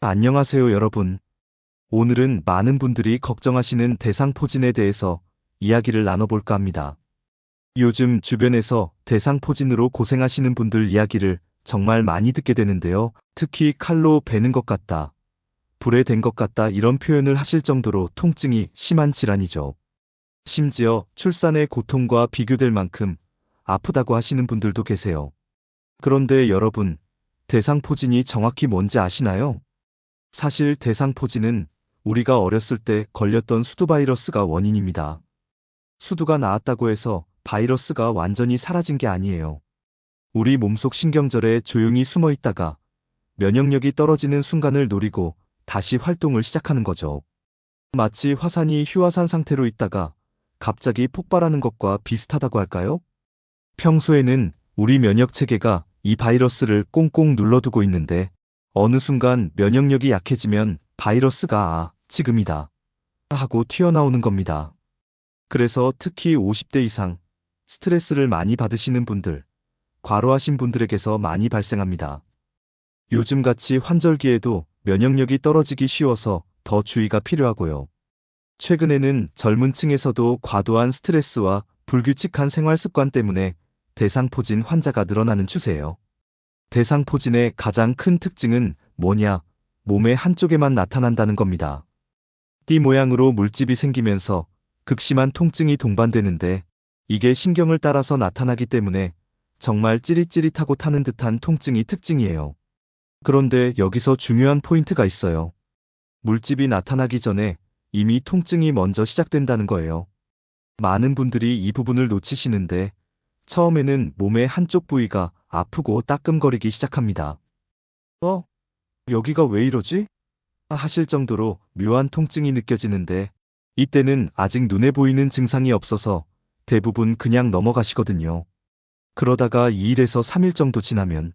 안녕하세요, 여러분. 오늘은 많은 분들이 걱정하시는 대상포진에 대해서 이야기를 나눠볼까 합니다. 요즘 주변에서 대상포진으로 고생하시는 분들 이야기를 정말 많이 듣게 되는데요. 특히 칼로 베는 것 같다, 불에 댄 것 같다 이런 표현을 하실 정도로 통증이 심한 질환이죠. 심지어 출산의 고통과 비교될 만큼 아프다고 하시는 분들도 계세요. 그런데 여러분, 대상포진이 정확히 뭔지 아시나요? 사실 대상포진은 우리가 어렸을 때 걸렸던 수두 바이러스가 원인입니다. 수두가 나았다고 해서 바이러스가 완전히 사라진 게 아니에요. 우리 몸속 신경절에 조용히 숨어 있다가 면역력이 떨어지는 순간을 노리고 다시 활동을 시작하는 거죠. 마치 화산이 휴화산 상태로 있다가 갑자기 폭발하는 것과 비슷하다고 할까요? 평소에는 우리 면역 체계가 이 바이러스를 꽁꽁 눌러두고 있는데 어느 순간 면역력이 약해지면 바이러스가 지금이다 하고 튀어나오는 겁니다. 그래서 특히 50대 이상 스트레스를 많이 받으시는 분들, 과로하신 분들에게서 많이 발생합니다. 요즘같이 환절기에도 면역력이 떨어지기 쉬워서 더 주의가 필요하고요. 최근에는 젊은 층에서도 과도한 스트레스와 불규칙한 생활 습관 때문에 대상포진 환자가 늘어나는 추세예요. 대상포진의 가장 큰 특징은 뭐냐? 몸의 한쪽에만 나타난다는 겁니다. 띠 모양으로 물집이 생기면서 극심한 통증이 동반되는데 이게 신경을 따라서 나타나기 때문에 정말 찌릿찌릿하고 타는 듯한 통증이 특징이에요. 그런데 여기서 중요한 포인트가 있어요. 물집이 나타나기 전에 이미 통증이 먼저 시작된다는 거예요. 많은 분들이 이 부분을 놓치시는데 처음에는 몸의 한쪽 부위가 아프고 따끔거리기 시작합니다. 여기가 왜 이러지? 하실 정도로 묘한 통증이 느껴지는데 이때는 아직 눈에 보이는 증상이 없어서 대부분 그냥 넘어가시거든요. 그러다가 2일에서 3일 정도 지나면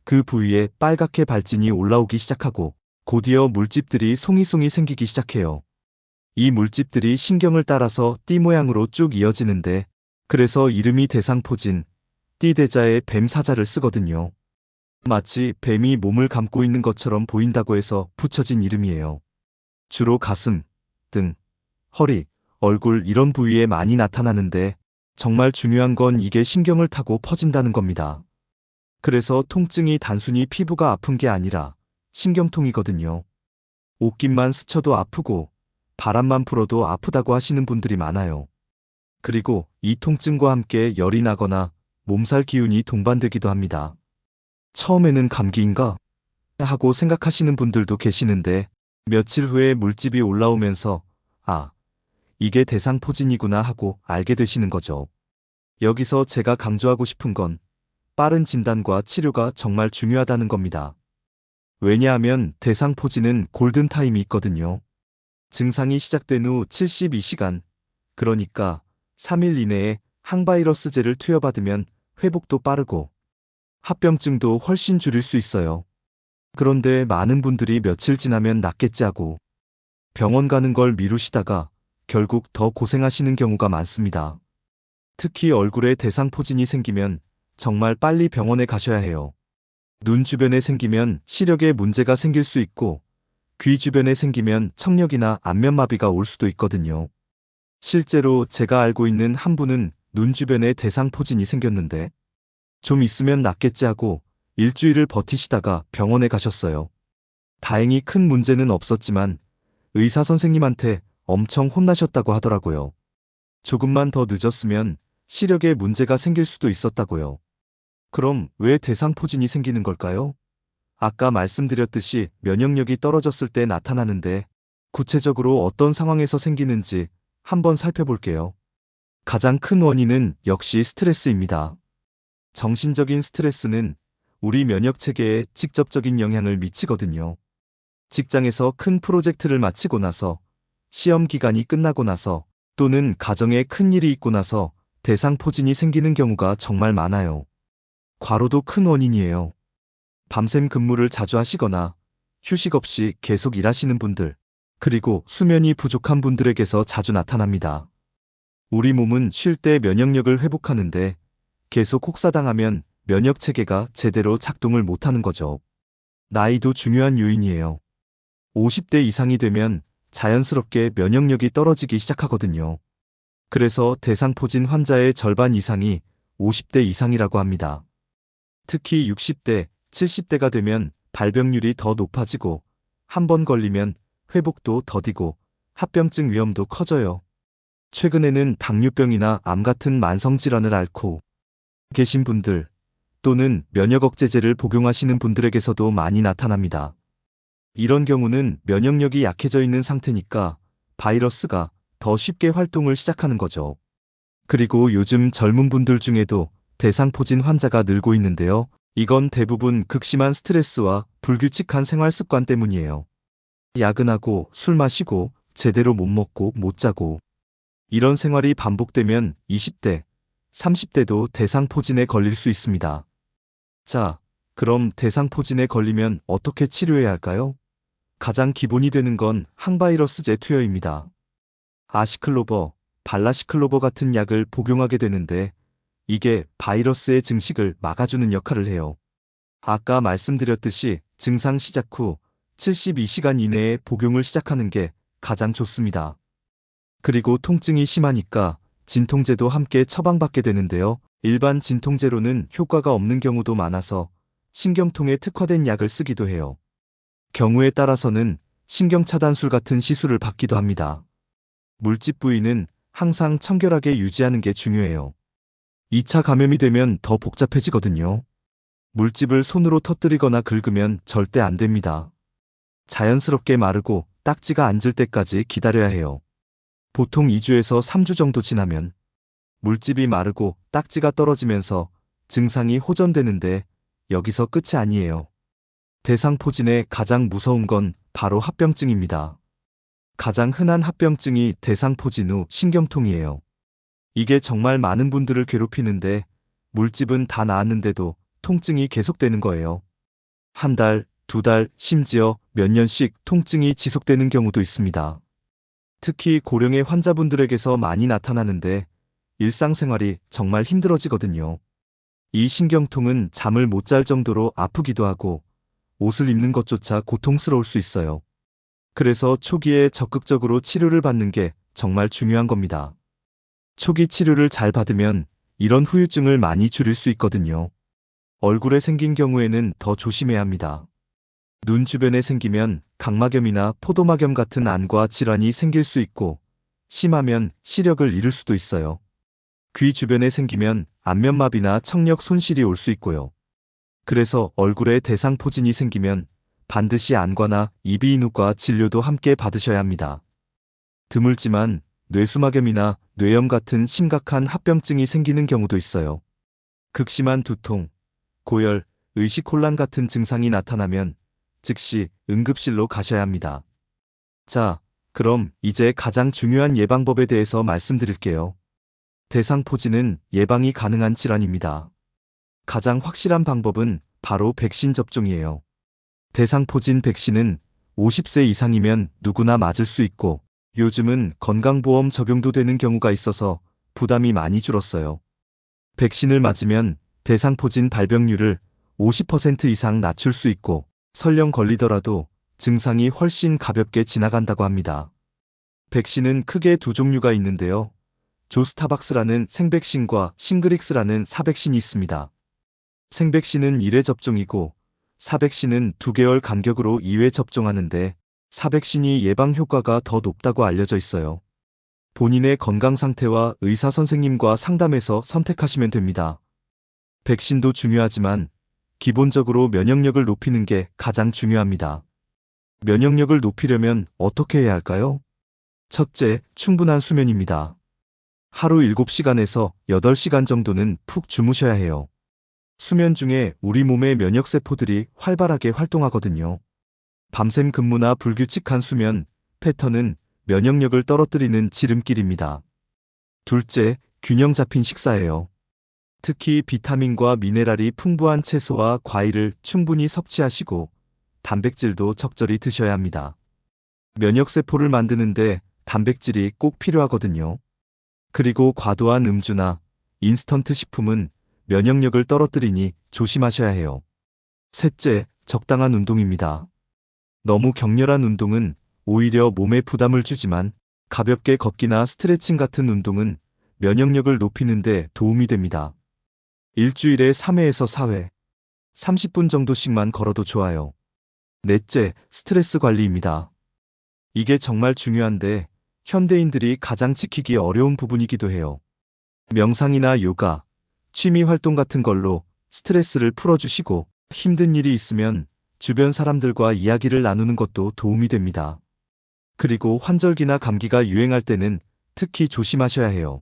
그 부위에 빨갛게 발진이 올라오기 시작하고 곧이어 물집들이 송이송이 생기기 시작해요. 이 물집들이 신경을 따라서 띠 모양으로 쭉 이어지는데 그래서 이름이 대상포진, 띠대자에 뱀 사자를 쓰거든요. 마치 뱀이 몸을 감고 있는 것처럼 보인다고 해서 붙여진 이름이에요. 주로 가슴, 등, 허리, 얼굴 이런 부위에 많이 나타나는데 정말 중요한 건 이게 신경을 타고 퍼진다는 겁니다. 그래서 통증이 단순히 피부가 아픈 게 아니라 신경통이거든요. 옷깃만 스쳐도 아프고 바람만 불어도 아프다고 하시는 분들이 많아요. 그리고 이 통증과 함께 열이 나거나 몸살 기운이 동반되기도 합니다. 처음에는 감기인가? 하고 생각하시는 분들도 계시는데 며칠 후에 물집이 올라오면서 이게 대상포진이구나 하고 알게 되시는 거죠. 여기서 제가 강조하고 싶은 건 빠른 진단과 치료가 정말 중요하다는 겁니다. 왜냐하면 대상포진은 골든타임이 있거든요. 증상이 시작된 후 72시간, 그러니까 3일 이내에 항바이러스제를 투여받으면 회복도 빠르고 합병증도 훨씬 줄일 수 있어요. 그런데 많은 분들이 며칠 지나면 낫겠지 하고 병원 가는 걸 미루시다가 결국 더 고생하시는 경우가 많습니다. 특히 얼굴에 대상포진이 생기면 정말 빨리 병원에 가셔야 해요. 눈 주변에 생기면 시력에 문제가 생길 수 있고 귀 주변에 생기면 청력이나 안면마비가 올 수도 있거든요. 실제로 제가 알고 있는 한 분은 눈 주변에 대상포진이 생겼는데 좀 있으면 낫겠지 하고 일주일을 버티시다가 병원에 가셨어요. 다행히 큰 문제는 없었지만 의사 선생님한테 엄청 혼나셨다고 하더라고요. 조금만 더 늦었으면 시력에 문제가 생길 수도 있었다고요. 그럼 왜 대상포진이 생기는 걸까요? 아까 말씀드렸듯이 면역력이 떨어졌을 때 나타나는데 구체적으로 어떤 상황에서 생기는지 한번 살펴볼게요. 가장 큰 원인은 역시 스트레스입니다. 정신적인 스트레스는 우리 면역 체계에 직접적인 영향을 미치거든요. 직장에서 큰 프로젝트를 마치고 나서, 시험 기간이 끝나고 나서, 또는 가정에 큰 일이 있고 나서 대상포진이 생기는 경우가 정말 많아요. 과로도 큰 원인이에요. 밤샘 근무를 자주 하시거나 휴식 없이 계속 일하시는 분들, 그리고 수면이 부족한 분들에게서 자주 나타납니다. 우리 몸은 쉴 때 면역력을 회복하는데 계속 혹사당하면 면역 체계가 제대로 작동을 못하는 거죠. 나이도 중요한 요인이에요. 50대 이상이 되면 자연스럽게 면역력이 떨어지기 시작하거든요. 그래서 대상포진 환자의 절반 이상이 50대 이상이라고 합니다. 특히 60대, 70대가 되면 발병률이 더 높아지고 한 번 걸리면 회복도 더디고 합병증 위험도 커져요. 최근에는 당뇨병이나 암 같은 만성질환을 앓고 계신 분들 또는 면역억제제를 복용하시는 분들에게서도 많이 나타납니다. 이런 경우는 면역력이 약해져 있는 상태니까 바이러스가 더 쉽게 활동을 시작하는 거죠. 그리고 요즘 젊은 분들 중에도 대상포진 환자가 늘고 있는데요. 이건 대부분 극심한 스트레스와 불규칙한 생활 습관 때문이에요. 야근하고 술 마시고 제대로 못 먹고 못 자고 이런 생활이 반복되면 20대, 30대도 대상포진에 걸릴 수 있습니다. 자, 그럼 대상포진에 걸리면 어떻게 치료해야 할까요? 가장 기본이 되는 건 항바이러스제 투여입니다. 아시클로버, 발라시클로버 같은 약을 복용하게 되는데 이게 바이러스의 증식을 막아주는 역할을 해요. 아까 말씀드렸듯이 증상 시작 후 72시간 이내에 복용을 시작하는 게 가장 좋습니다. 그리고 통증이 심하니까 진통제도 함께 처방받게 되는데요. 일반 진통제로는 효과가 없는 경우도 많아서 신경통에 특화된 약을 쓰기도 해요. 경우에 따라서는 신경차단술 같은 시술을 받기도 합니다. 물집 부위는 항상 청결하게 유지하는 게 중요해요. 2차 감염이 되면 더 복잡해지거든요. 물집을 손으로 터뜨리거나 긁으면 절대 안 됩니다. 자연스럽게 마르고 딱지가 앉을 때까지 기다려야 해요. 보통 2주에서 3주 정도 지나면 물집이 마르고 딱지가 떨어지면서 증상이 호전되는데 여기서 끝이 아니에요. 대상포진의 가장 무서운 건 바로 합병증입니다. 가장 흔한 합병증이 대상포진 후 신경통이에요. 이게 정말 많은 분들을 괴롭히는데 물집은 다 나았는데도 통증이 계속되는 거예요. 한 달, 두 달, 심지어 몇 년씩 통증이 지속되는 경우도 있습니다. 특히 고령의 환자분들에게서 많이 나타나는데 일상생활이 정말 힘들어지거든요. 이 신경통은 잠을 못 잘 정도로 아프기도 하고 옷을 입는 것조차 고통스러울 수 있어요. 그래서 초기에 적극적으로 치료를 받는 게 정말 중요한 겁니다. 초기 치료를 잘 받으면 이런 후유증을 많이 줄일 수 있거든요. 얼굴에 생긴 경우에는 더 조심해야 합니다. 눈 주변에 생기면 각막염이나 포도막염 같은 안과 질환이 생길 수 있고 심하면 시력을 잃을 수도 있어요. 귀 주변에 생기면 안면마비나 청력 손실이 올 수 있고요. 그래서 얼굴에 대상포진이 생기면 반드시 안과나 이비인후과 진료도 함께 받으셔야 합니다. 드물지만 뇌수막염이나 뇌염 같은 심각한 합병증이 생기는 경우도 있어요. 극심한 두통, 고열, 의식혼란 같은 증상이 나타나면 즉시 응급실로 가셔야 합니다. 자, 그럼 이제 가장 중요한 예방법에 대해서 말씀드릴게요. 대상포진은 예방이 가능한 질환입니다. 가장 확실한 방법은 바로 백신 접종이에요. 대상포진 백신은 50세 이상이면 누구나 맞을 수 있고 요즘은 건강보험 적용도 되는 경우가 있어서 부담이 많이 줄었어요. 백신을 맞으면 대상포진 발병률을 50% 이상 낮출 수 있고 설령 걸리더라도 증상이 훨씬 가볍게 지나간다고 합니다. 백신은 크게 두 종류가 있는데요. 조스타박스라는 생백신과 싱그릭스라는 사백신이 있습니다. 생백신은 1회 접종이고 사백신은 2개월 간격으로 2회 접종하는데 사백신이 예방 효과가 더 높다고 알려져 있어요. 본인의 건강 상태와 의사 선생님과 상담해서 선택하시면 됩니다. 백신도 중요하지만 기본적으로 면역력을 높이는 게 가장 중요합니다. 면역력을 높이려면 어떻게 해야 할까요? 첫째, 충분한 수면입니다. 하루 7시간에서 8시간 정도는 푹 주무셔야 해요. 수면 중에 우리 몸의 면역세포들이 활발하게 활동하거든요. 밤샘 근무나 불규칙한 수면 패턴은 면역력을 떨어뜨리는 지름길입니다. 둘째, 균형 잡힌 식사예요. 특히 비타민과 미네랄이 풍부한 채소와 과일을 충분히 섭취하시고 단백질도 적절히 드셔야 합니다. 면역세포를 만드는데 단백질이 꼭 필요하거든요. 그리고 과도한 음주나 인스턴트 식품은 면역력을 떨어뜨리니 조심하셔야 해요. 셋째, 적당한 운동입니다. 너무 격렬한 운동은 오히려 몸에 부담을 주지만 가볍게 걷기나 스트레칭 같은 운동은 면역력을 높이는 데 도움이 됩니다. 일주일에 3회에서 4회, 30분 정도씩만 걸어도 좋아요. 넷째, 스트레스 관리입니다. 이게 정말 중요한데 현대인들이 가장 지키기 어려운 부분이기도 해요. 명상이나 요가, 취미 활동 같은 걸로 스트레스를 풀어주시고 힘든 일이 있으면 주변 사람들과 이야기를 나누는 것도 도움이 됩니다. 그리고 환절기나 감기가 유행할 때는 특히 조심하셔야 해요.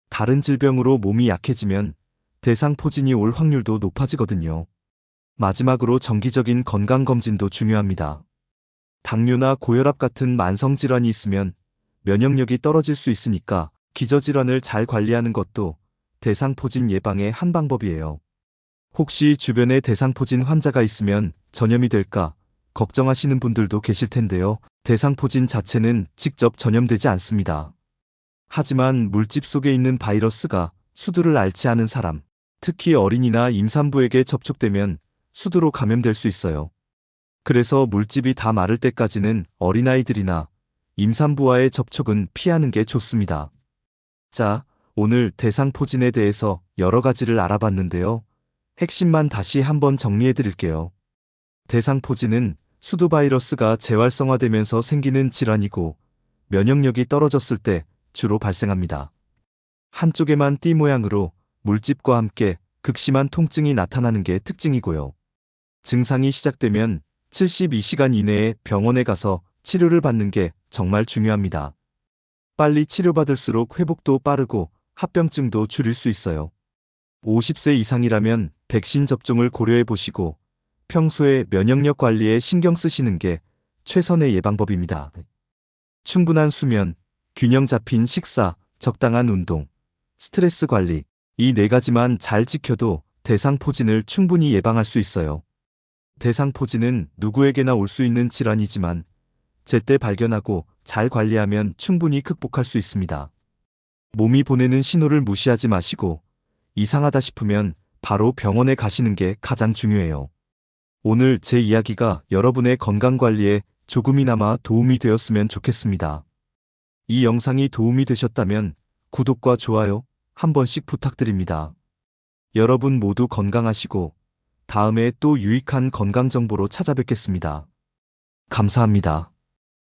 다른 질병으로 몸이 약해지면 대상포진이 올 확률도 높아지거든요. 마지막으로 정기적인 건강검진도 중요합니다. 당뇨나 고혈압 같은 만성질환이 있으면 면역력이 떨어질 수 있으니까 기저질환을 잘 관리하는 것도 대상포진 예방의 한 방법이에요. 혹시 주변에 대상포진 환자가 있으면 전염이 될까 걱정하시는 분들도 계실 텐데요. 대상포진 자체는 직접 전염되지 않습니다. 하지만 물집 속에 있는 바이러스가 수두를 앓지 않은 사람, 특히 어린이나 임산부에게 접촉되면 수두로 감염될 수 있어요. 그래서 물집이 다 마를 때까지는 어린아이들이나 임산부와의 접촉은 피하는 게 좋습니다. 자, 오늘 대상포진에 대해서 여러 가지를 알아봤는데요. 핵심만 다시 한번 정리해 드릴게요. 대상포진은 수두 바이러스가 재활성화되면서 생기는 질환이고 면역력이 떨어졌을 때 주로 발생합니다. 한쪽에만 띠 모양으로 물집과 함께 극심한 통증이 나타나는 게 특징이고요. 증상이 시작되면 72시간 이내에 병원에 가서 치료를 받는 게 정말 중요합니다. 빨리 치료받을수록 회복도 빠르고 합병증도 줄일 수 있어요. 50세 이상이라면 백신 접종을 고려해 보시고 평소에 면역력 관리에 신경 쓰시는 게 최선의 예방법입니다. 충분한 수면, 균형 잡힌 식사, 적당한 운동, 스트레스 관리, 이 네 가지만 잘 지켜도 대상포진을 충분히 예방할 수 있어요. 대상포진은 누구에게나 올 수 있는 질환이지만 제때 발견하고 잘 관리하면 충분히 극복할 수 있습니다. 몸이 보내는 신호를 무시하지 마시고 이상하다 싶으면 바로 병원에 가시는 게 가장 중요해요. 오늘 제 이야기가 여러분의 건강관리에 조금이나마 도움이 되었으면 좋겠습니다. 이 영상이 도움이 되셨다면 구독과 좋아요 한 번씩 부탁드립니다. 여러분 모두 건강하시고 다음에 또 유익한 건강 정보로 찾아뵙겠습니다. 감사합니다.